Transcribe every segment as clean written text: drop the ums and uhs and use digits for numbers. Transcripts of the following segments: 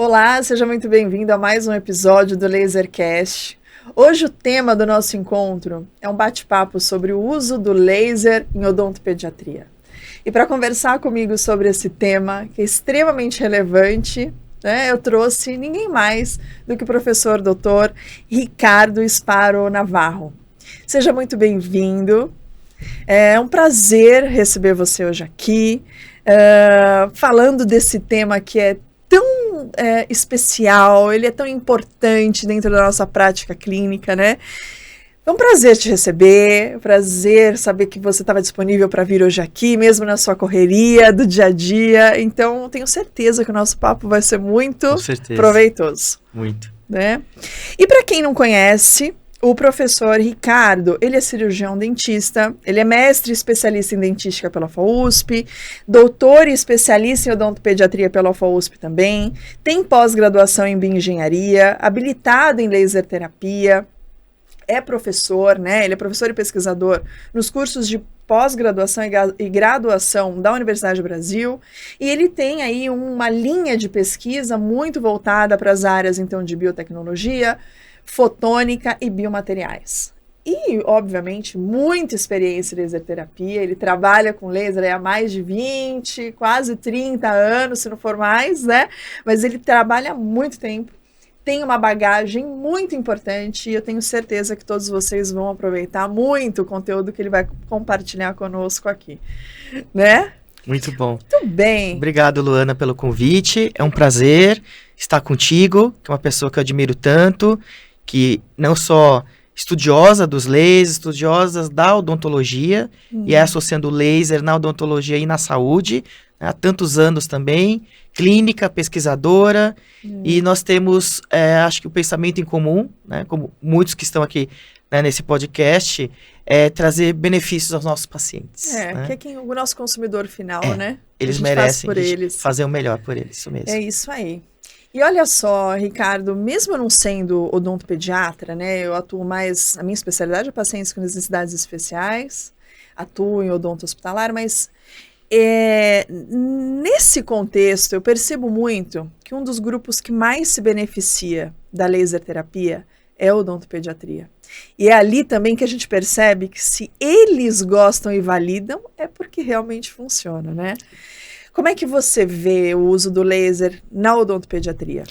Olá, seja muito bem-vindo a mais um episódio do Lasercast. Hoje o tema do nosso encontro é um bate-papo sobre o uso do laser em odontopediatria. E para conversar comigo sobre esse tema, que é extremamente relevante, eu trouxe ninguém mais do que o professor Dr. Ricardo Sparo Navarro. Seja muito bem-vindo. É um prazer receber você hoje aqui, falando desse tema que é tão especial, ele é tão importante dentro da nossa prática clínica, né? É um prazer te receber, prazer saber que você estava disponível para vir hoje aqui, mesmo na sua correria do dia a dia. Então, tenho certeza que o nosso papo vai ser muito proveitoso. Muito. Né? E para quem não conhece, o professor Ricardo, ele é cirurgião dentista, ele é mestre e especialista em dentística pela UFAUSP, doutor e especialista em odontopediatria pela UFAUSP também, tem pós-graduação em bioengenharia, habilitado em laser terapia, é professor, né? Ele é professor e pesquisador nos cursos de pós-graduação e graduação da Universidade do Brasil, e ele tem aí uma linha de pesquisa muito voltada para as áreas, então, de biotecnologia, fotônica e biomateriais. E, obviamente, muita experiência em laser terapia. Ele trabalha com laser há mais de 20, quase 30 anos, se não for mais, né? Mas ele trabalha há muito tempo. Tem uma bagagem muito importante e eu tenho certeza que todos vocês vão aproveitar muito o conteúdo que ele vai compartilhar conosco aqui, né? Muito bom. Muito bem. Obrigado, Luana, pelo convite. É um prazer estar contigo, que é uma pessoa que eu admiro tanto, que não só estudiosa dos lasers, estudiosa da odontologia, e é associando o laser na odontologia e na saúde, né, há tantos anos também, clínica, pesquisadora, e nós temos, acho que o pensamento em comum, né, como muitos que estão aqui, né, nesse podcast, é trazer benefícios aos nossos pacientes. Né? Que é quem, o nosso consumidor final, né? Eles merecem fazer o melhor por eles, isso mesmo. É isso aí. E olha só, Ricardo, mesmo eu não sendo odontopediatra, né, eu atuo mais, a minha especialidade é pacientes com necessidades especiais, atuo em odonto hospitalar, mas nesse contexto eu percebo muito que um dos grupos que mais se beneficia da laser terapia é a odontopediatria. E é ali também que a gente percebe que se eles gostam e validam, é porque realmente funciona, né? Como é que você vê o uso do laser na odontopediatria?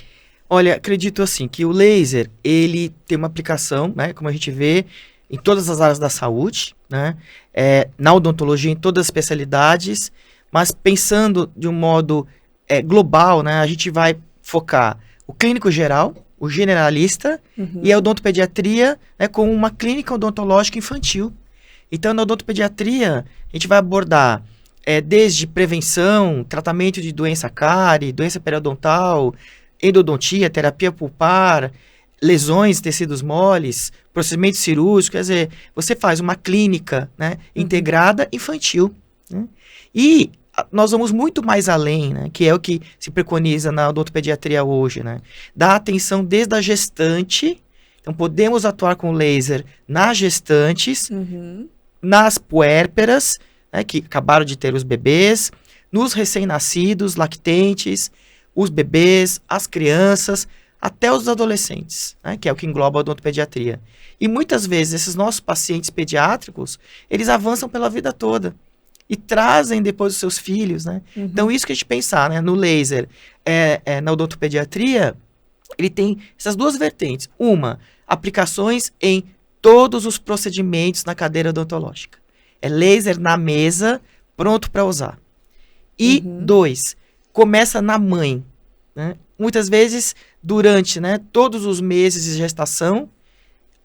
Olha, acredito assim, que o laser, ele tem uma aplicação, né, como a gente vê, em todas as áreas da saúde, né, na odontologia, em todas as especialidades, mas pensando de um modo global, né, a gente vai focar o clínico geral, o generalista e a odontopediatria, né, como uma clínica odontológica infantil. Então, na odontopediatria, a gente vai abordar desde prevenção, tratamento de doença cárie, doença periodontal, endodontia, terapia pulpar, lesões, tecidos moles, procedimento cirúrgico, quer dizer, você faz uma clínica, né, integrada infantil. Né? E nós vamos muito mais além, né, que é o que se preconiza na odontopediatria hoje, né, da atenção desde a gestante. Então, podemos atuar com laser nas gestantes, nas puérperas, né, que acabaram de ter os bebês, nos recém-nascidos, lactentes, os bebês, as crianças, até os adolescentes, né, que é o que engloba a odontopediatria. E muitas vezes esses nossos pacientes pediátricos, eles avançam pela vida toda e trazem depois os seus filhos, né? Então isso que a gente pensar, né, no laser, na odontopediatria, ele tem essas duas vertentes. Uma, aplicações em todos os procedimentos na cadeira odontológica. É laser na mesa, pronto para usar. E, dois, começa na mãe. Né? Muitas vezes, durante, né, todos os meses de gestação,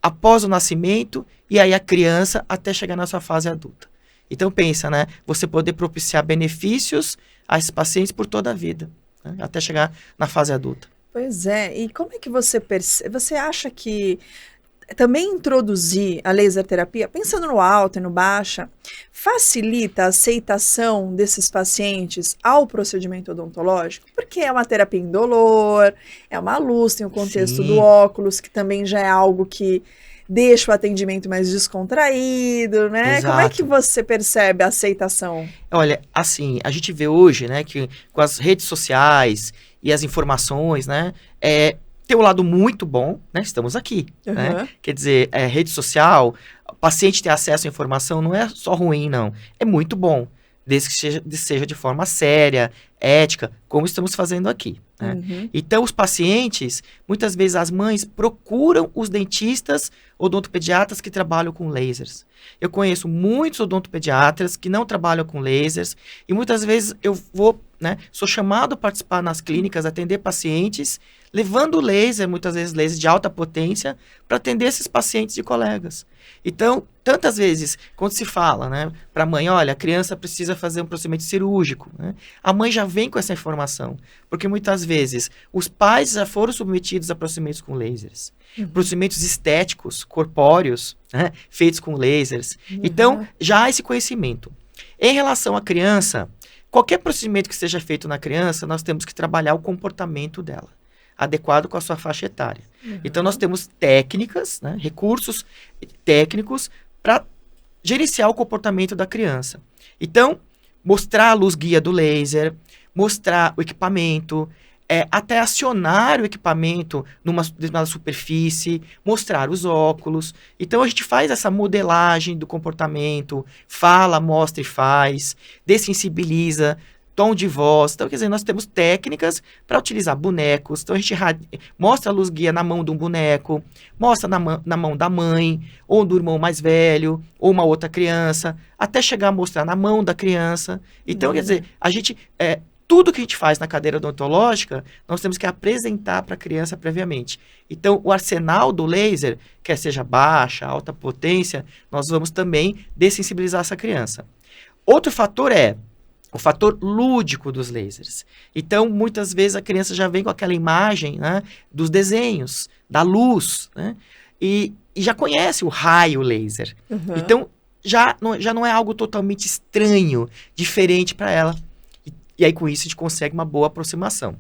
após o nascimento, e aí a criança até chegar na sua fase adulta. Então, pensa, né, você poder propiciar benefícios a esses pacientes por toda a vida, né, até chegar na fase adulta. Pois é, e como é que você você acha que também introduzir a laser terapia, pensando no alta e no baixa, facilita a aceitação desses pacientes ao procedimento odontológico? Porque é uma terapia indolor, é uma luz, tem o contexto do óculos, que também já é algo que deixa o atendimento mais descontraído, né? Como é que Exato. você percebe a aceitação? Olha, assim, a gente vê hoje, né, que com as redes sociais e as informações, né, tem um lado muito bom, né, estamos aqui, né? Aham. Quer dizer, rede social, o paciente ter acesso à informação não é só ruim, não. É muito bom, desde que seja de forma séria, ética, como estamos fazendo aqui, né? Uhum. Então, os pacientes, muitas vezes as mães procuram os dentistas odontopediatras que trabalham com lasers. Eu conheço muitos odontopediatras que não trabalham com lasers e muitas vezes eu vou, né, sou chamado a participar nas clínicas, atender pacientes, levando laser, muitas vezes laser de alta potência, para atender esses pacientes de colegas. Então, tantas vezes, quando se fala, né, para a mãe, olha, a criança precisa fazer um procedimento cirúrgico, né, a mãe já vem com essa informação, porque muitas vezes os pais já foram submetidos a procedimentos com lasers, procedimentos estéticos, corpóreos, né, feitos com lasers. Então, já há esse conhecimento. Em relação à criança, qualquer procedimento que seja feito na criança, nós temos que trabalhar o comportamento dela, adequado com a sua faixa etária. Então, nós temos técnicas, né, recursos técnicos para gerenciar o comportamento da criança. Então, mostrar a luz guia do laser, mostrar o equipamento, até acionar o equipamento numa determinada superfície, mostrar os óculos. Então, a gente faz essa modelagem do comportamento, fala, mostra e faz, dessensibiliza, tom de voz. Então, quer dizer, nós temos técnicas para utilizar bonecos. Então, a gente mostra a luz guia na mão de um boneco, mostra na mão da mãe, ou do irmão mais velho, ou uma outra criança, até chegar a mostrar na mão da criança. Então, quer dizer, a gente... tudo que a gente faz na cadeira odontológica, nós temos que apresentar para a criança previamente. Então, o arsenal do laser, quer seja baixa, alta potência, nós vamos também dessensibilizar essa criança. Outro fator é o fator lúdico dos lasers. Então, muitas vezes a criança já vem com aquela imagem, né, dos desenhos, da luz, né, e já conhece o raio laser. Então, já não é algo totalmente estranho, diferente para ela. E aí, com isso, a gente consegue uma boa aproximação.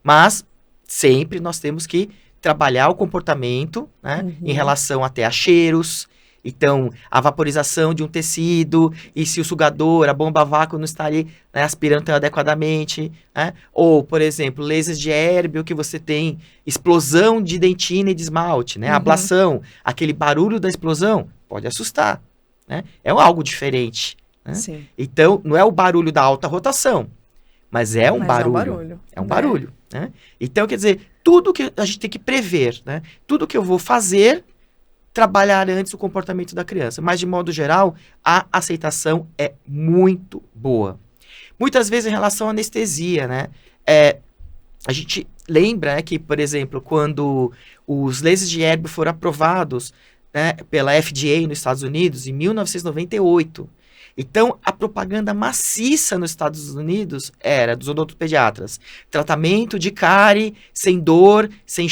Mas, sempre nós temos que trabalhar o comportamento, né, em relação até a cheiros. Então, a vaporização de um tecido, e se o sugador, a bomba a vácuo não está ali, né, aspirando adequadamente, né? Ou, por exemplo, lasers de hérbio que você tem explosão de dentina e de esmalte, né? Ablação, aquele barulho da explosão pode assustar, né? É algo diferente, né? Sim. Então, não é o barulho da alta rotação, mas é um Mas barulho. É um barulho, né? Então, quer dizer, tudo que a gente tem que prever, né? Tudo que eu vou fazer, trabalhar antes o comportamento da criança. Mas, de modo geral, a aceitação é muito boa. Muitas vezes, em relação à anestesia, né? A gente lembra, né, que, por exemplo, quando os lasers de hérbio foram aprovados, né, pela FDA nos Estados Unidos, em 1998. Então, a propaganda maciça nos Estados Unidos era dos odontopediatras. Tratamento de cárie sem dor, sem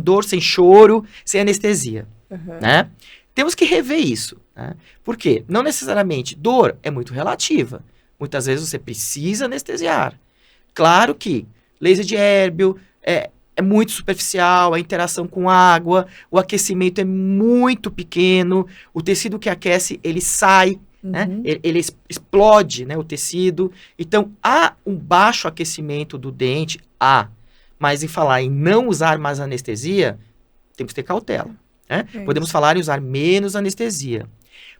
dor, sem choro, sem anestesia. Né? Temos que rever isso. Né? Por quê? Não necessariamente dor é muito relativa. Muitas vezes você precisa anestesiar. Claro que laser de hérbio é muito superficial, a interação com água, o aquecimento é muito pequeno, o tecido que aquece, ele sai, né? Ele explode, né, o tecido. Então, há um baixo aquecimento do dente, mas em falar em não usar mais anestesia, temos que ter cautela. Né? Podemos falar em usar menos anestesia.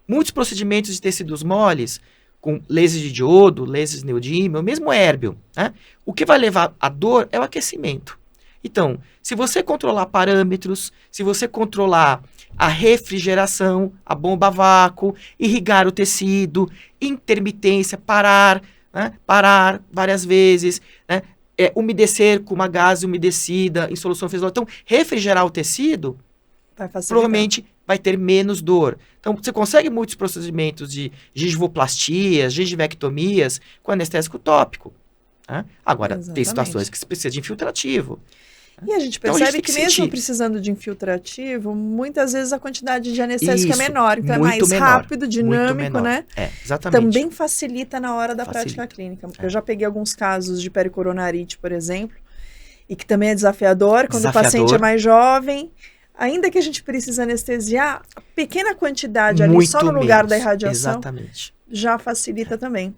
Muitos procedimentos de tecidos moles, com lasers de diodo, lasers de neodímio, mesmo hérbio, né? O que vai levar à dor é o aquecimento. Então, se você controlar parâmetros, se você controlar a refrigeração, a bomba a vácuo, irrigar o tecido, intermitência, parar, né? Parar várias vezes, né? Umedecer com uma gase umedecida em solução fisiológica. Então, refrigerar o tecido, provavelmente vai ter menos dor. Então, você consegue muitos procedimentos de gengivoplastias, gengivectomias com anestésico tópico. Né? Agora, tem situações que você precisa de infiltrativo. E a gente percebe que mesmo precisando de infiltrativo, muitas vezes a quantidade de anestésico é menor. Então é mais rápido, dinâmico, né? Exatamente. Também facilita na hora da prática clínica. Eu já peguei alguns casos de pericoronarite, por exemplo, e que também é desafiador quando o paciente é mais jovem. Ainda que a gente precise anestesiar, a pequena quantidade ali Muito só no lugar menos. da irradiação Exatamente. já facilita também.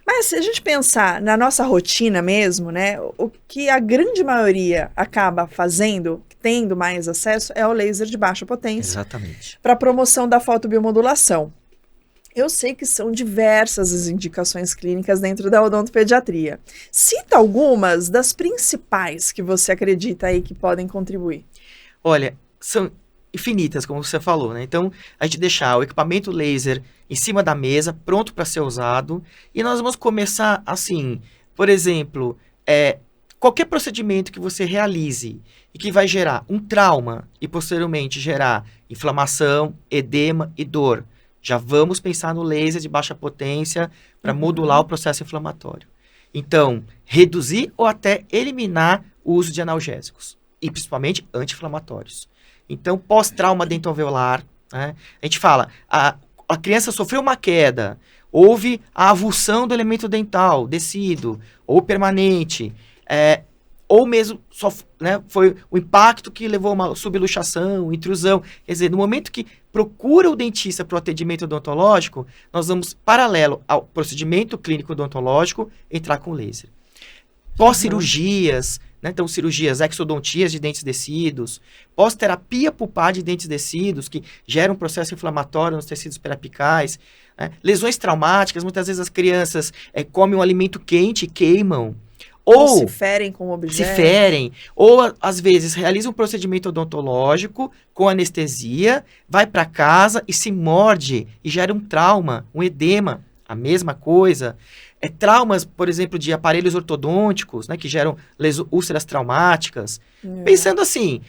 Mas se a gente pensar na nossa rotina mesmo, né, o que a grande maioria acaba fazendo, tendo mais acesso, é o laser de baixa potência Exatamente. para promoção da fotobiomodulação. Eu sei que são diversas as indicações clínicas dentro da odontopediatria. Cita algumas das principais que você acredita aí que podem contribuir. Olha, são infinitas, como você falou, né? Então, a gente deixar o equipamento laser em cima da mesa, pronto para ser usado, e nós vamos começar assim, por exemplo, qualquer procedimento que você realize e que vai gerar um trauma e posteriormente gerar inflamação, edema e dor, já vamos pensar no laser de baixa potência para modular o processo inflamatório. Então, reduzir ou até eliminar o uso de analgésicos, e principalmente anti-inflamatórios. Então, pós-trauma dentoalveolar, né? A gente fala, a criança sofreu uma queda, houve a avulsão do elemento dental, descido, ou permanente, ou mesmo né, foi o impacto que levou a uma subluxação, intrusão. Quer dizer, no momento que procura o dentista para o atendimento odontológico, nós vamos, paralelo ao procedimento clínico odontológico, entrar com laser. Pós-cirurgias, né, então cirurgias, exodontias de dentes descidos, pós-terapia pulpar de dentes descidos, que geram um processo inflamatório nos tecidos periapicais, né, lesões traumáticas, muitas vezes as crianças comem um alimento quente e queimam, ou se ferem com o objeto. Se ferem, ou às vezes realiza um procedimento odontológico com anestesia, vai para casa e se morde e gera um trauma, um edema, a mesma coisa. Traumas, por exemplo, de aparelhos ortodônticos, né, que geram úlceras traumáticas. Pensando assim,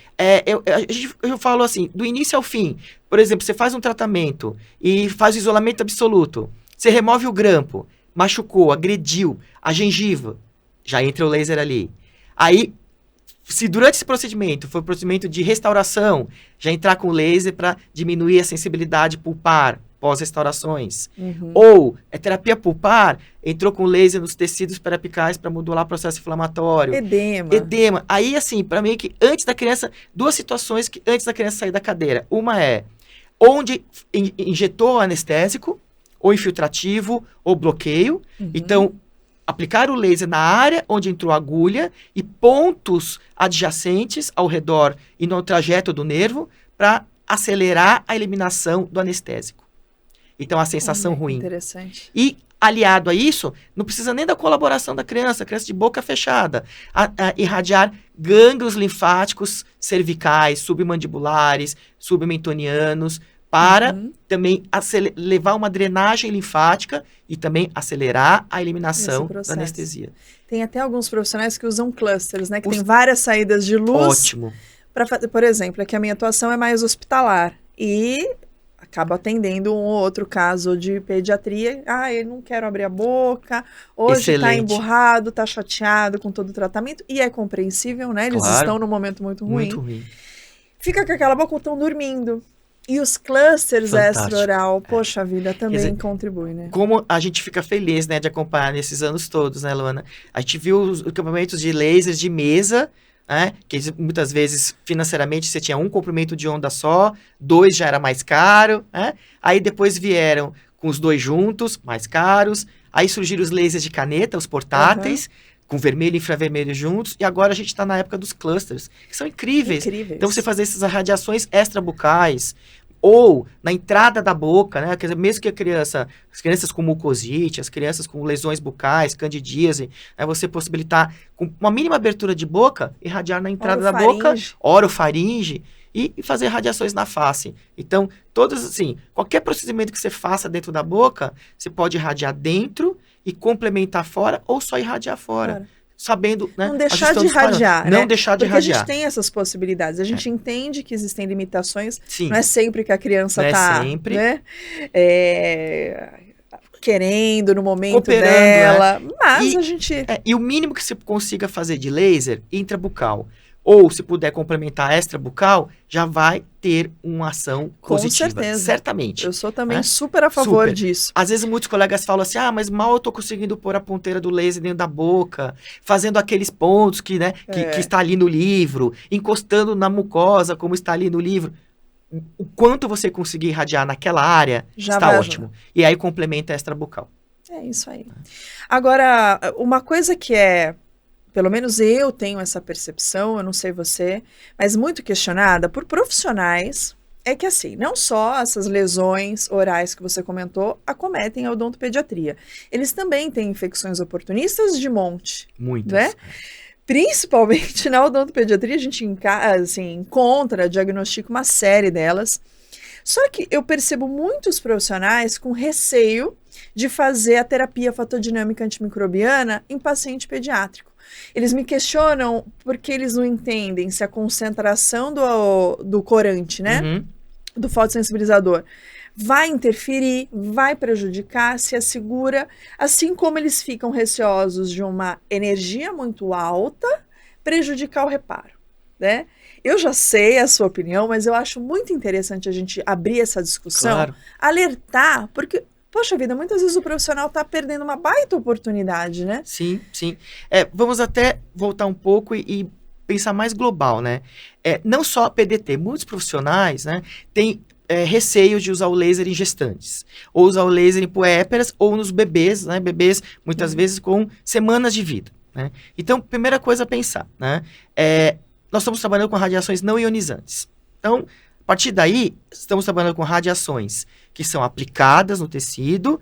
eu falo assim, do início ao fim, por exemplo, você faz um tratamento e faz o isolamento absoluto, você remove o grampo, machucou, agrediu a gengiva, já entra o laser ali. Aí, se durante esse procedimento for procedimento de restauração, já entrar com o laser para diminuir a sensibilidade pulpar pós-restaurações. Ou terapia pulpar, entrou com laser nos tecidos periapicais para modular o processo inflamatório. Edema. Aí, assim, para mim, que antes da criança, duas situações que antes da criança sair da cadeira. Uma é onde injetou anestésico, ou infiltrativo, ou bloqueio. Então, aplicar o laser na área onde entrou a agulha e pontos adjacentes ao redor e no trajeto do nervo para acelerar a eliminação do anestésico. Então, a sensação ruim. Interessante. E, aliado a isso, não precisa nem da colaboração da criança de boca fechada, a irradiar gânglios linfáticos cervicais, submandibulares, submentonianos, para também levar uma drenagem linfática e também acelerar a eliminação da anestesia. Tem até alguns profissionais que usam clusters, né? Que tem várias saídas de luz. Ótimo. Por exemplo, é que a minha atuação é mais hospitalar e acabo atendendo um ou outro caso de pediatria. Eu não quero abrir a boca, hoje está emburrado, está chateado com todo o tratamento e é compreensível, né? Eles estão num momento muito ruim. Muito ruim. Fica com aquela boca ou estão dormindo. E os clusters extra-oral, poxa vida, também contribuem, né? Como a gente fica feliz, né, de acompanhar nesses anos todos, né, Luana? A gente viu os equipamentos de lasers de mesa, né, que muitas vezes, financeiramente, você tinha um comprimento de onda só, 2 já era mais caro, né? Aí depois vieram com os 2 juntos, mais caros. Aí surgiram os lasers de caneta, os portáteis, com vermelho e infravermelho juntos, e agora a gente está na época dos clusters, que são incríveis. Então, você fazer essas radiações extrabucais, ou na entrada da boca, né? Quer dizer, mesmo que as crianças com mucosite, as crianças com lesões bucais, candidíase, você possibilitar, com uma mínima abertura de boca, irradiar na entrada da boca, orofaringe, e fazer radiações na face. Então, qualquer procedimento que você faça dentro da boca, você pode irradiar dentro e complementar fora, ou só irradiar fora. Sabendo, né? Não deixar de irradiar, Não deixar de irradiar. Porque a gente tem essas possibilidades. A gente entende que existem limitações. Sim. Não é sempre que a criança está, né, querendo no momento dela. Mas a gente... E o mínimo que você consiga fazer de laser intrabucal, ou se puder complementar extrabucal, já vai ter uma ação Com positiva. certeza. Certamente. Eu sou também né? super a favor Super. disso. Às vezes muitos colegas falam assim, mas mal eu tô conseguindo pôr a ponteira do laser dentro da boca, fazendo aqueles pontos que está ali no livro, encostando na mucosa como está ali no livro. O quanto você conseguir irradiar naquela área Já está vai ótimo. E aí complementa extrabucal. É isso aí. Agora, uma coisa que pelo menos eu tenho essa percepção, eu não sei você, mas muito questionada por profissionais, é que assim, não só essas lesões orais que você comentou acometem a odontopediatria. Eles também têm infecções oportunistas de monte. Muitas. Né? Principalmente na odontopediatria, a gente encontra, diagnostica uma série delas. Só que eu percebo muitos profissionais com receio de fazer a terapia fotodinâmica antimicrobiana em paciente pediátrico. Eles me questionam porque eles não entendem se a concentração do corante, né, do fotossensibilizador, vai interferir, vai prejudicar, se é segura, assim como eles ficam receosos de uma energia muito alta prejudicar o reparo, né? Eu já sei a sua opinião, mas eu acho muito interessante a gente abrir essa discussão, alertar, porque, poxa vida, muitas vezes o profissional está perdendo uma baita oportunidade, né? Sim, sim. Vamos até voltar um pouco e pensar mais global, né? Não só PDT, muitos profissionais, né, têm receio de usar o laser em gestantes, ou usar o laser em puérperas, ou nos bebês, né? Bebês, muitas vezes, com semanas de vida, né? Então, primeira coisa a pensar, né? Nós estamos trabalhando com radiações não ionizantes. Então, a partir daí, estamos trabalhando com radiações que são aplicadas no tecido,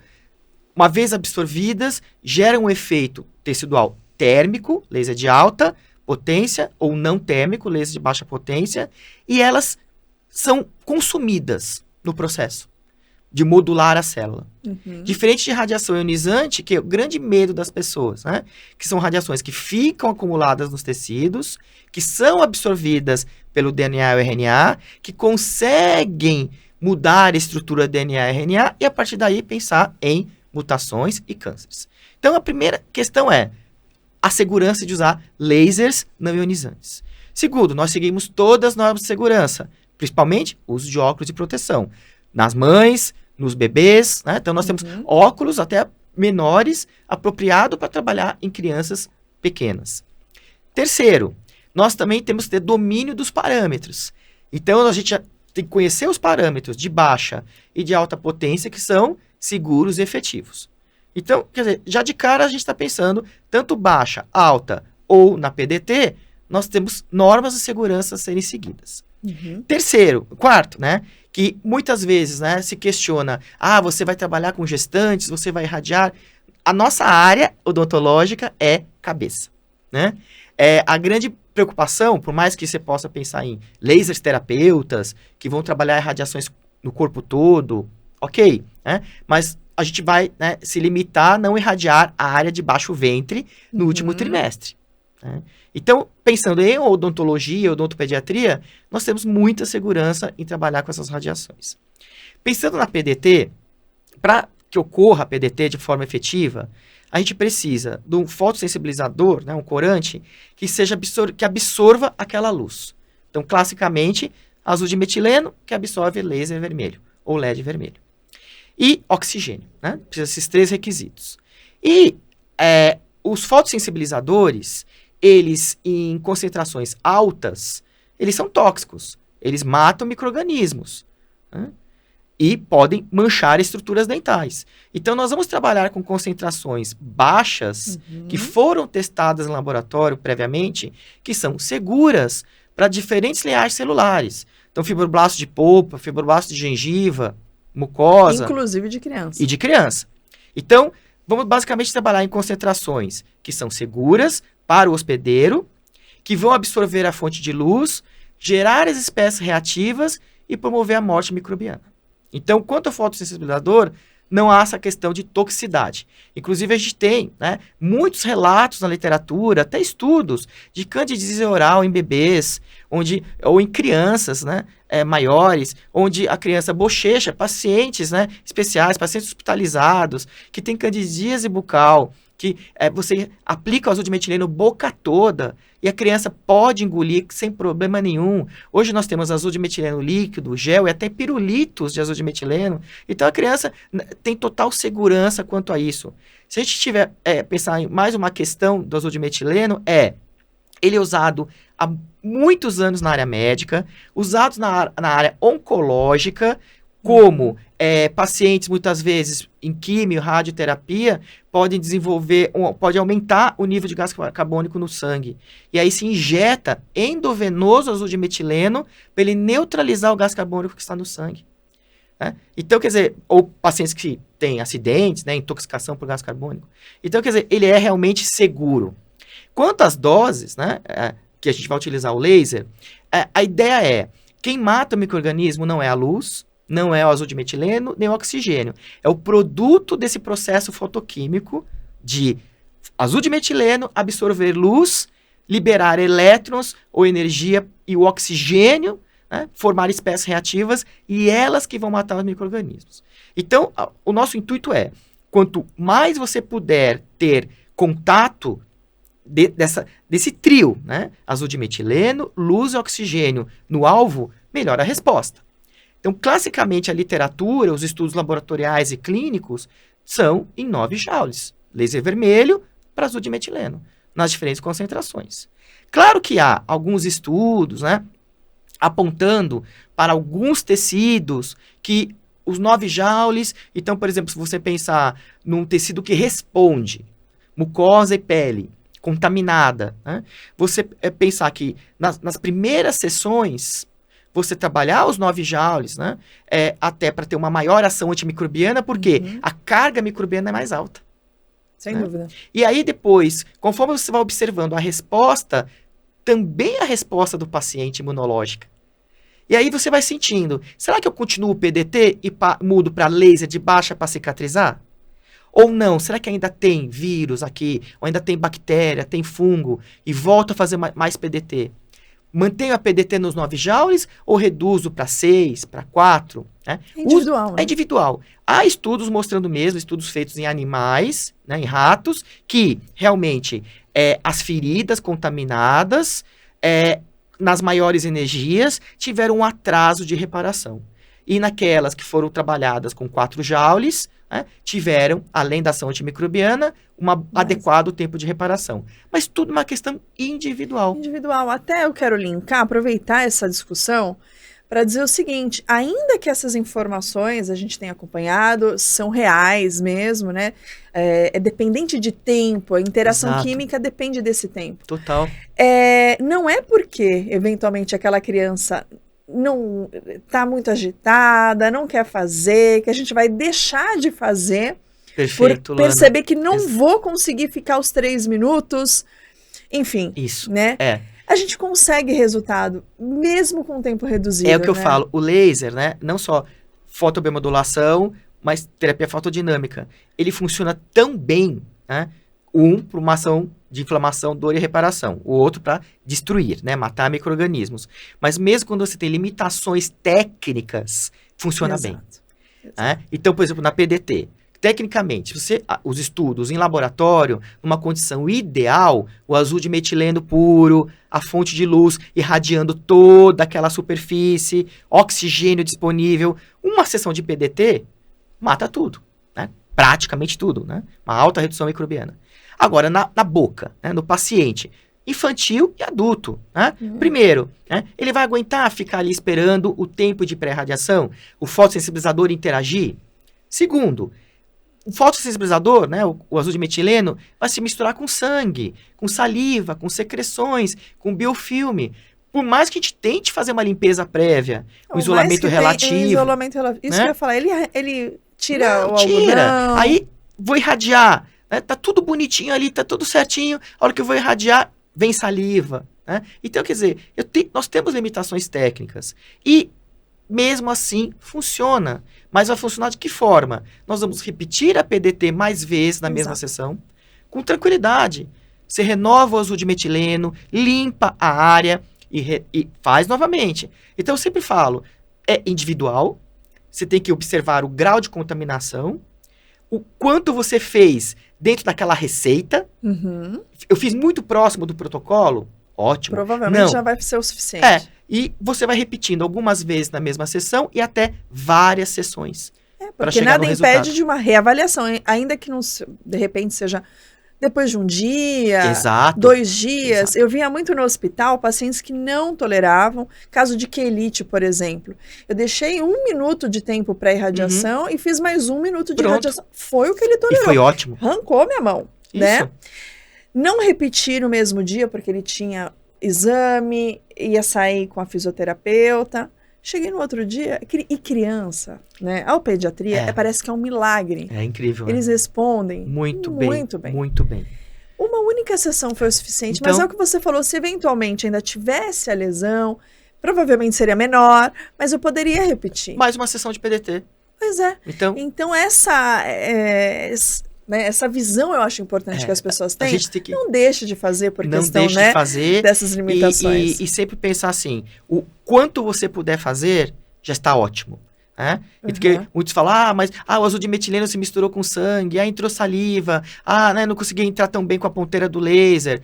uma vez absorvidas, geram um efeito tecidual térmico, laser de alta potência, ou não térmico, laser de baixa potência, e elas são consumidas no processo de modular a célula. Diferente de radiação ionizante, que é o grande medo das pessoas, né? Que são radiações que ficam acumuladas nos tecidos, que são absorvidas pelo DNA e o RNA, que conseguem mudar a estrutura DNA e RNA, e a partir daí pensar em mutações e cânceres. Então, a primeira questão é a segurança de usar lasers não ionizantes. Segundo, nós seguimos todas as normas de segurança, principalmente o uso de óculos de proteção, nas mães, nos bebês, né? Então, nós temos óculos até menores, apropriado para trabalhar em crianças pequenas. Terceiro, nós também temos que ter domínio dos parâmetros. Então, a gente já tem que conhecer os parâmetros de baixa e de alta potência que são seguros e efetivos. Então, quer dizer, já de cara a gente está pensando, tanto baixa, alta ou na PDT, nós temos normas de segurança a serem seguidas. Quarto, né, que muitas vezes, né, se questiona, você vai trabalhar com gestantes, você vai irradiar. A nossa área odontológica é cabeça, né? A grande preocupação, por mais que você possa pensar em lasers terapeutas, que vão trabalhar radiações no corpo todo, ok, né? Mas a gente vai, né, se limitar a não irradiar a área de baixo ventre no último trimestre. Né? Então, pensando em odontologia, odontopediatria, nós temos muita segurança em trabalhar com essas radiações. Pensando na PDT, para que ocorra a PDT de forma efetiva, a gente precisa de um fotossensibilizador, né, um corante, que absorva aquela luz. Então, classicamente, azul de metileno, que absorve laser vermelho, ou LED vermelho. E oxigênio, né? Precisa desses 3 requisitos. E os fotossensibilizadores, eles em concentrações altas, eles são tóxicos. Eles matam micro-organismos, né? E podem manchar estruturas dentais. Então, nós vamos trabalhar com concentrações baixas, que foram testadas no laboratório previamente, que são seguras para diferentes linhagens celulares. Então, fibroblasto de polpa, fibroblasto de gengiva, mucosa. Inclusive de criança. E de criança. Então, vamos basicamente trabalhar em concentrações que são seguras para o hospedeiro, que vão absorver a fonte de luz, gerar as espécies reativas e promover a morte microbiana. Então, quanto ao fotossensibilizador, não há essa questão de toxicidade. Inclusive, a gente tem, né, muitos relatos na literatura, até estudos, de candidíase oral em bebês, ou em crianças, né, maiores, onde a criança bochecha, pacientes, né, especiais, pacientes hospitalizados, que têm candidíase bucal, que você aplica o azul de metileno boca toda e a criança pode engolir sem problema nenhum. Hoje nós temos azul de metileno líquido, gel e até pirulitos de azul de metileno. Então a criança tem total segurança quanto a isso. Se a gente tiver pensar em mais uma questão do azul de metileno, ele é usado há muitos anos na área médica, usado na área oncológica, como pacientes, muitas vezes, em quimio, radioterapia, podem desenvolver, pode aumentar o nível de gás carbônico no sangue. E aí se injeta endovenoso azul de metileno para ele neutralizar o gás carbônico que está no sangue. Né? Então, quer dizer, ou pacientes que têm acidentes, né, intoxicação por gás carbônico. Então, quer dizer, ele é realmente seguro. Quanto às doses, né, que a gente vai utilizar o laser, a ideia é, quem mata o micro-organismo não é a luz, não é o azul de metileno, nem o oxigênio. É o produto desse processo fotoquímico de azul de metileno absorver luz, liberar elétrons ou energia e o oxigênio, né, formar espécies reativas e elas que vão matar os micro-organismos. Então, o nosso intuito é, quanto mais você puder ter contato desse trio, né, azul de metileno, luz e oxigênio no alvo, melhor a resposta. Então, classicamente, a literatura, os estudos laboratoriais e clínicos são em 9 joules. Laser vermelho para azul de metileno, nas diferentes concentrações. Claro que há alguns estudos, né, apontando para alguns tecidos que os 9 joules... Então, por exemplo, se você pensar num tecido que responde, mucosa e pele, contaminada, né, você pensar que nas primeiras sessões... você trabalhar os 9 joules, né, até para ter uma maior ação antimicrobiana, porque a carga microbiana é mais alta. Sem dúvida. E aí depois, conforme você vai observando a resposta, também a resposta do paciente imunológica. E aí você vai sentindo, será que eu continuo o PDT e mudo para laser de baixa para cicatrizar? Ou não, será que ainda tem vírus aqui, ou ainda tem bactéria, tem fungo, e volto a fazer mais PDT? Mantenho a PDT nos 9 joules ou reduzo para 6, para 4? Né? É individual, né? É individual. Há estudos mostrando mesmo, estudos feitos em animais, né, em ratos, que realmente as feridas contaminadas, nas maiores energias, tiveram um atraso de reparação. E naquelas que foram trabalhadas com 4 joules, né, tiveram, além da ação antimicrobiana, um adequado tempo de reparação. Mas tudo uma questão individual. Individual. Até eu quero linkar, aproveitar essa discussão para dizer o seguinte, ainda que essas informações a gente tenha acompanhado, são reais mesmo, né? É dependente de tempo, a interação Exato. química depende desse tempo. Total. Não é porque, eventualmente, aquela criança não está muito agitada, não quer fazer, que a gente vai deixar de fazer. Perfeito, por perceber que não vou conseguir ficar os 3 minutos, enfim. Isso, né? A gente consegue resultado, mesmo com tempo reduzido. É o que eu falo, o laser, né, não só fotobiomodulação, mas terapia fotodinâmica, ele funciona tão bem, né, para uma ação de inflamação, dor e reparação, o outro para destruir, né, matar micro-organismos. Mas mesmo quando você tem limitações técnicas, funciona bem. Né? Então, por exemplo, na PDT, tecnicamente, os estudos em laboratório, numa condição ideal, o azul de metileno puro, a fonte de luz irradiando toda aquela superfície, oxigênio disponível, uma sessão de PDT mata tudo, né? Praticamente tudo, né? Uma alta redução microbiana. Agora, na boca, né? No paciente infantil e adulto, né? Primeiro, né? Ele vai aguentar ficar ali esperando o tempo de pré-radiação, o fotossensibilizador interagir? Segundo, o fotossensibilizador, né, o azul de metileno, vai se misturar com sangue, com saliva, com secreções, com biofilme. Por mais que a gente tente fazer uma limpeza prévia, um isolamento relativo. Isso que eu ia falar, ele tira o algodão. Aí vou irradiar, né, tá tudo bonitinho ali, tá tudo certinho. A hora que eu vou irradiar, vem saliva. Né? Então, quer dizer, nós temos limitações técnicas. E mesmo assim, funciona. Mas vai funcionar de que forma? Nós vamos repetir a PDT mais vezes na mesma sessão, com tranquilidade. Você renova o azul de metileno, limpa a área, e faz novamente. Então, eu sempre falo, é individual, você tem que observar o grau de contaminação, o quanto você fez dentro daquela receita. Uhum. Eu fiz muito próximo do protocolo, ótimo. Provavelmente Não. já vai ser o suficiente. E você vai repetindo algumas vezes na mesma sessão e até várias sessões. Pra Porque chegar nada no impede resultado. de uma reavaliação, ainda que não, de repente seja depois de um dia, Exato. 2 dias. Exato. Eu via muito no hospital pacientes que não toleravam, caso de quelite, por exemplo. Eu deixei 1 minuto de tempo para irradiação e fiz mais 1 minuto de Pronto. irradiação. Foi o que ele E tolerou. foi ótimo. Arrancou minha mão, né? Isso. Não repetir no mesmo dia, porque ele tinha exame, ia sair com a fisioterapeuta. Cheguei no outro dia, e criança, né? A pediatria parece que é um milagre. É incrível. Eles respondem muito bem. Muito bem. Uma única sessão foi o suficiente, Então, mas é o que você falou, se eventualmente ainda tivesse a lesão, provavelmente seria menor, mas eu poderia repetir. Mais uma sessão de PDT. Pois é. Então Essa visão eu acho importante que as pessoas tenham. A gente tem que não deixe de fazer por questão, de fazer dessas limitações. E sempre pensar assim, o quanto você puder fazer, já está ótimo. Né? E porque muitos falam, mas o azul de metileno se misturou com sangue, entrou saliva, né, não consegui entrar tão bem com a ponteira do laser.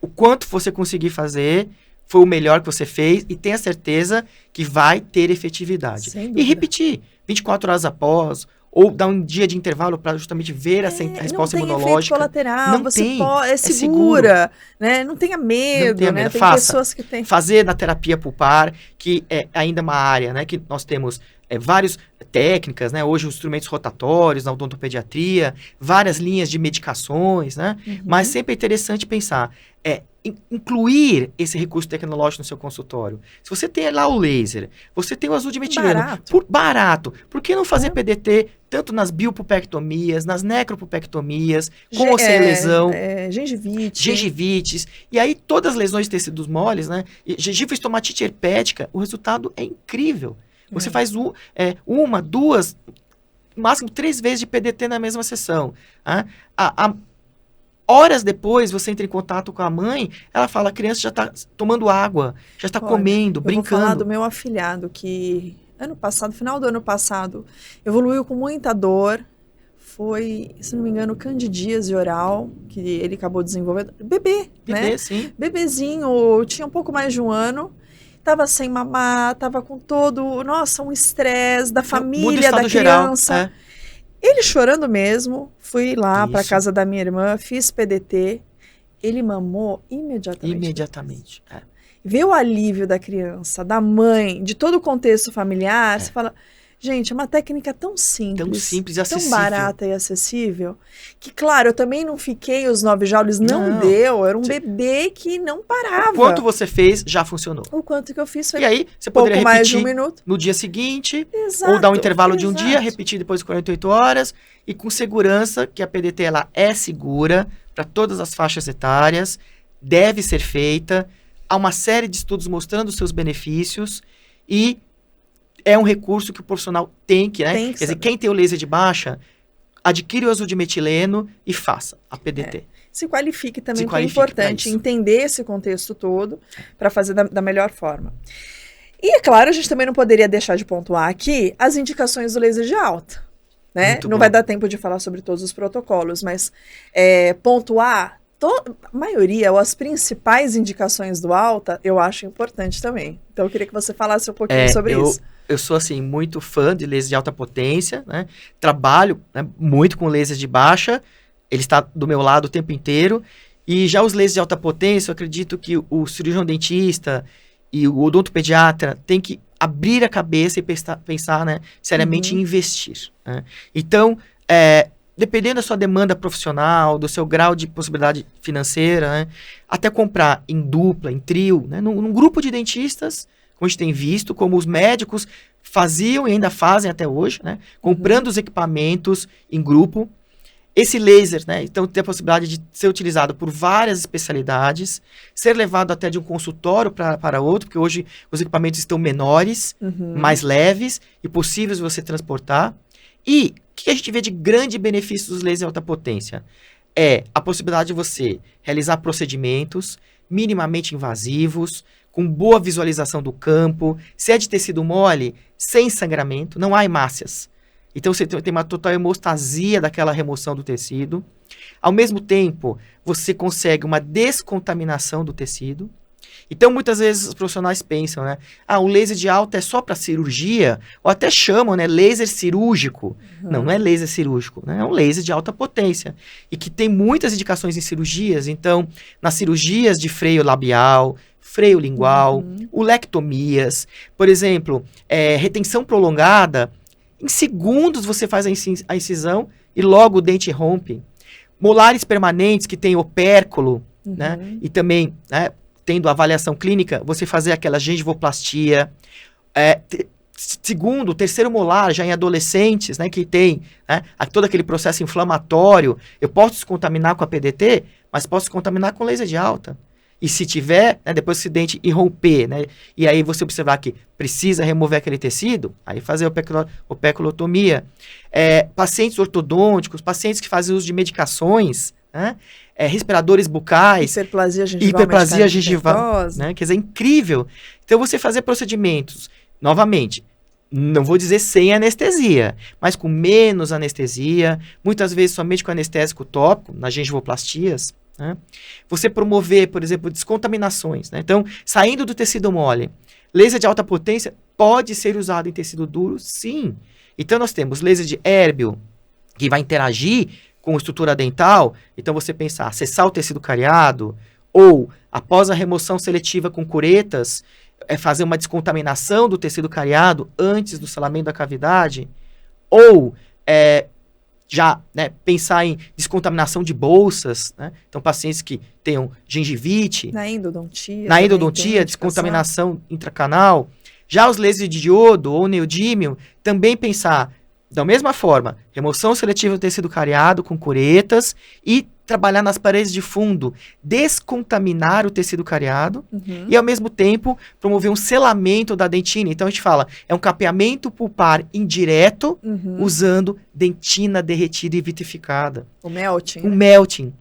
O quanto você conseguir fazer foi o melhor que você fez e tenha certeza que vai ter efetividade. E repetir 24 horas após, ou dar um dia de intervalo para justamente ver a resposta imunológica. Não tem efeito colateral, não você tem, é segura, né? Não tenha medo, não tenha medo. Né? Tem Faça. pessoas que têm. Fazer na terapia pulpar, que é ainda uma área, né, que nós temos várias técnicas, né, hoje os instrumentos rotatórios na odontopediatria, várias linhas de medicações, né, mas sempre é interessante pensar, incluir esse recurso tecnológico no seu consultório. Se você tem lá o laser, você tem o azul de metileno, barato, por que não fazer PDT tanto nas biopulpectomias, nas necropulpectomias, com ou sem lesão, gengivites, e aí todas as lesões de tecidos moles, né, gengiva estomatite herpética, o resultado é incrível. Você faz 1, 2, máximo 3 vezes de PDT na mesma sessão. Horas depois, você entra em contato com a mãe, ela fala, a criança já está tomando água, já está comendo, brincando. Eu vou falar do meu afilhado, que final do ano passado, evoluiu com muita dor. Foi, se não me engano, candidíase oral, que ele acabou desenvolvendo. Bebê, né? Sim. Bebezinho, tinha um pouco mais de 1 ano. Tava sem mamar, tava com um estresse da família, da criança. Geral, Ele chorando mesmo, fui lá para casa da minha irmã, fiz PDT, ele mamou imediatamente. Vê o alívio da criança, da mãe, de todo o contexto familiar, você fala... Gente, é uma técnica tão simples e acessível. Tão barata e acessível, que, claro, eu também não fiquei os 9 joules, não deu, era um bebê que não parava. O quanto você fez, já funcionou. O quanto que eu fiz foi e aí, você poderia repetir mais de 1 minuto. No dia seguinte, ou dar um intervalo de um dia, repetir depois de 48 horas, e com segurança, que a PDT ela é segura para todas as faixas etárias, deve ser feita, há uma série de estudos mostrando os seus benefícios, e é um recurso que o profissional tem que, né? Quer dizer, quem tem o laser de baixa, adquire o azul de metileno e faça a PDT. Se qualifique também, que é importante entender esse contexto todo para fazer da melhor forma. E, é claro, a gente também não poderia deixar de pontuar aqui as indicações do laser de alta, né? Não vai dar tempo de falar sobre todos os protocolos, mas pontuar a maioria ou as principais indicações do alta, eu acho importante também. Então, eu queria que você falasse um pouquinho sobre isso. Eu sou, assim, muito fã de laser de alta potência, né? Trabalho, né, muito com laser de baixa, ele está do meu lado o tempo inteiro. E já os lasers de alta potência, eu acredito que o cirurgião dentista e o odontopediatra tem que abrir a cabeça e pensar né, seriamente em investir. Né? Então, dependendo da sua demanda profissional, do seu grau de possibilidade financeira, né, até comprar em dupla, em trio, né, num grupo de dentistas, como a gente tem visto, como os médicos faziam e ainda fazem até hoje, né, comprando os equipamentos em grupo. Esse laser, né, então tem a possibilidade de ser utilizado por várias especialidades, ser levado até de um consultório para outro, porque hoje os equipamentos estão menores, mais leves e possíveis de você transportar. E o que a gente vê de grande benefício dos lasers de alta potência? É a possibilidade de você realizar procedimentos minimamente invasivos, com boa visualização do campo. Se é de tecido mole, sem sangramento, não há hemácias. Então você tem uma total hemostasia daquela remoção do tecido. Ao mesmo tempo, você consegue uma descontaminação do tecido. Então, muitas vezes os profissionais pensam, né? O laser de alta é só para cirurgia, ou até chamam, né? Laser cirúrgico. Não é laser cirúrgico, né? É um laser de alta potência. E que tem muitas indicações em cirurgias. Então, nas cirurgias de freio labial, freio lingual, ulectomias, por exemplo, retenção prolongada, em segundos você faz a incisão e logo o dente rompe. Molares permanentes que tem opérculo, né? E também, né, tendo avaliação clínica, você fazer aquela gengivoplastia. Segundo, terceiro molar, já em adolescentes, né, que tem, né, todo aquele processo inflamatório, eu posso descontaminar com a PDT, mas posso descontaminar com laser de alta. E se tiver, né, depois que esse dente irromper, né, e aí você observar que precisa remover aquele tecido, aí fazer operculotomia. Pacientes ortodônticos, pacientes que fazem uso de medicações, né, respiradores bucais, hiperplasia gengival, né, quer dizer, incrível. Então, você fazer procedimentos, novamente, não vou dizer sem anestesia, mas com menos anestesia, muitas vezes somente com anestésico tópico, nas gengivoplastias, né? Você promover, por exemplo, descontaminações, né? Então, saindo do tecido mole, laser de alta potência pode ser usado em tecido duro, sim. Então, nós temos laser de Erbil, que vai interagir com a estrutura dental. Então, você pensar, acessar o tecido cariado, ou, após a remoção seletiva com curetas, fazer uma descontaminação do tecido cariado antes do selamento da cavidade, ou já, né, pensar em descontaminação de bolsas, né? Então, pacientes que tenham gengivite. Na endodontia, descontaminação intracanal. Já os lasers de diodo ou neodímio, também pensar da mesma forma, remoção seletiva do tecido cariado com curetas e trabalhar nas paredes de fundo, descontaminar o tecido cariado e, ao mesmo tempo, promover um selamento da dentina. Então, a gente fala, é um capeamento pulpar indireto usando dentina derretida e vitrificada. O melting. O melting.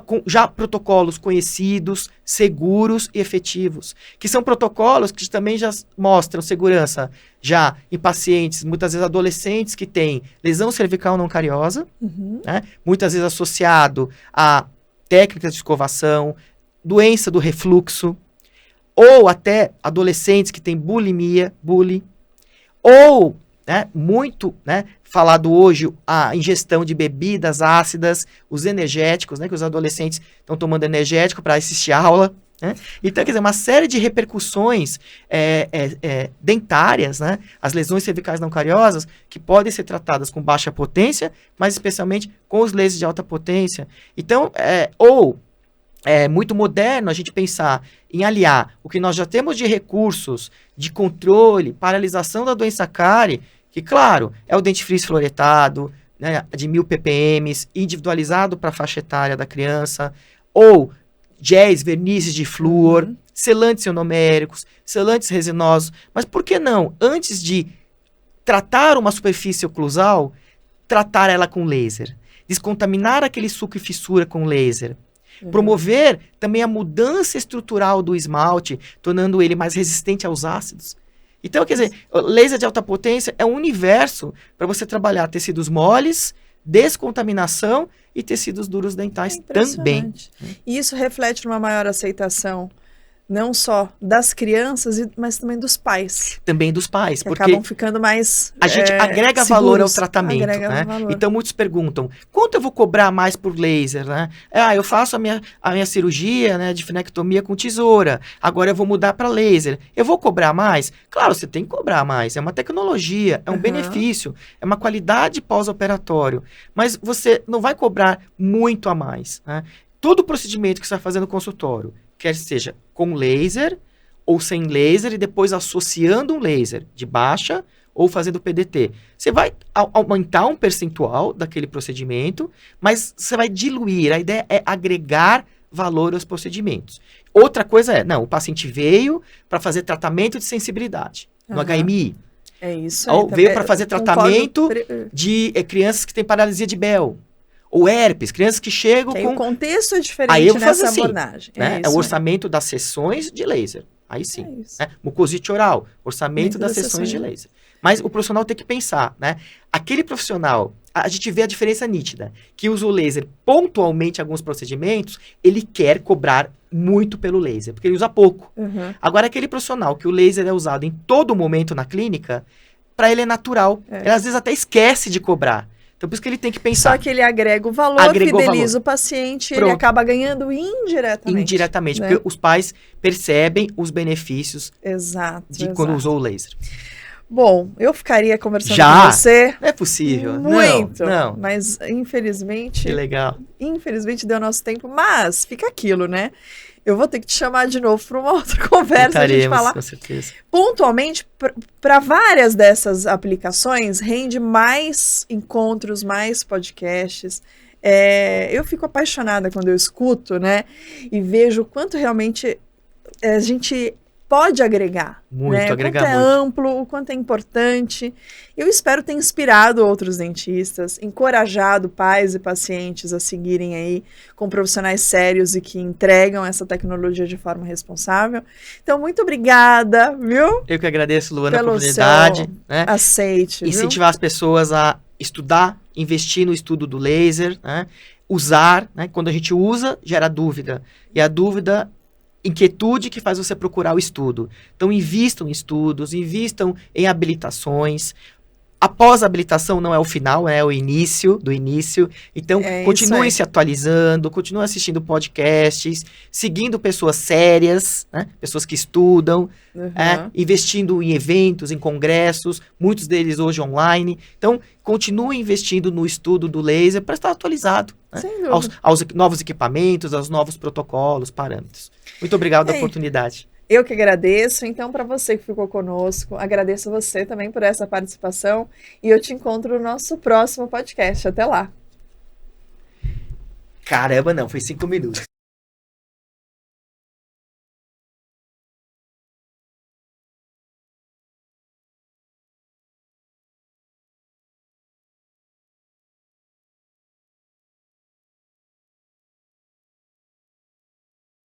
Com já protocolos conhecidos, seguros e efetivos, que são protocolos que também já mostram segurança já em pacientes, muitas vezes adolescentes, que têm lesão cervical não cariosa, né, muitas vezes associado a técnicas de escovação, doença do refluxo, ou até adolescentes que têm bulimia, ou, né, muito, né, falado hoje, a ingestão de bebidas ácidas, os energéticos, né, que os adolescentes estão tomando energético para assistir a aula, né? Então, quer dizer, uma série de repercussões dentárias, né, as lesões cervicais não cariosas, que podem ser tratadas com baixa potência, mas especialmente com os lasers de alta potência. Então, é muito moderno a gente pensar em aliar o que nós já temos de recursos de controle, paralisação da doença cárie, que, claro, é o dentifrício fluoretado, né, de 1000 ppm, individualizado para a faixa etária da criança, ou géis, vernizes de flúor, selantes ionoméricos, selantes resinosos. Mas por que não, antes de tratar uma superfície oclusal, tratar ela com laser? Descontaminar aquele suco e fissura com laser. Promover também a mudança estrutural do esmalte, tornando ele mais resistente aos ácidos. Então, quer dizer, laser de alta potência é um universo para você trabalhar tecidos moles, descontaminação e tecidos duros dentais também. E isso reflete numa maior aceitação, não só das crianças, mas também dos pais. Também dos pais. Que porque acabam ficando mais a gente agrega seguros, valor ao tratamento, né? Valor. Então, muitos perguntam, quanto eu vou cobrar mais por laser, né? Eu faço a minha cirurgia, né, de fenectomia com tesoura, agora eu vou mudar para laser. Eu vou cobrar mais? Claro, você tem que cobrar mais. É uma tecnologia, é um benefício, é uma qualidade pós-operatório. Mas você não vai cobrar muito a mais, né? Todo procedimento que você vai fazer no consultório, quer seja com laser ou sem laser e depois associando um laser de baixa ou fazendo PDT. Você vai aumentar um percentual daquele procedimento, mas você vai diluir. A ideia é agregar valor aos procedimentos. Outra coisa o paciente veio para fazer tratamento de sensibilidade no HMI. É isso. Ou veio para fazer tratamento de crianças que têm paralisia de Bell. Ou herpes, crianças que chegam que com... o contexto é diferente nessa abordagem. Né? É o orçamento das sessões de laser. Aí sim. É isso. Né? Mucosite oral, orçamento Dentro das da sessões de sessão. laser. Mas o profissional tem que pensar, né? Aquele profissional, a gente vê a diferença nítida, que usa o laser pontualmente em alguns procedimentos, ele quer cobrar muito pelo laser, porque ele usa pouco. Uhum. Agora, aquele profissional que o laser é usado em todo momento na clínica, para ele é natural. É. Ele às vezes até esquece de cobrar. Então, por isso que ele tem que pensar. Só que ele agrega o valor, Agregou fideliza valor. o paciente, ele Pronto. acaba ganhando indiretamente. Indiretamente, né? porque os pais percebem os benefícios Exato. de quando usou o laser. Bom, eu ficaria conversando Já? com você Não é possível. muito, Não. mas infelizmente Que legal. deu nosso tempo, mas fica aquilo, né? Eu vou ter que te chamar de novo para uma outra conversa, a gente Tentaremos, falar com certeza. pontualmente para várias dessas aplicações, rende mais encontros, mais podcasts. Eu fico apaixonada quando eu escuto, né? E vejo o quanto realmente a gente pode agregar. Muito, né? agregar o quanto é muito. amplo, o quanto é importante. Eu espero ter inspirado outros dentistas, encorajado pais e pacientes a seguirem aí com profissionais sérios e que entregam essa tecnologia de forma responsável. Então, muito obrigada, viu? Eu que agradeço, Luana, a Pelo oportunidade. seu Né? aceite, viu? Incentivar as pessoas a estudar, investir no estudo do laser, né? Usar, né? Quando a gente usa, gera dúvida. E a dúvida, inquietude que faz você procurar o estudo. Então, invistam em estudos, invistam em habilitações. Após a habilitação não é o final, é o início do início. Então, continuem se atualizando, continuem assistindo podcasts, seguindo pessoas sérias, né? Pessoas que estudam, investindo em eventos, em congressos, muitos deles hoje online. Então, continue investindo no estudo do laser para estar atualizado, né? aos novos equipamentos, aos novos protocolos, parâmetros. Muito obrigado pela oportunidade. Eu que agradeço. Então, para você que ficou conosco, agradeço você também por essa participação e eu te encontro no nosso próximo podcast. Até lá. Caramba, não, foi 5 minutos.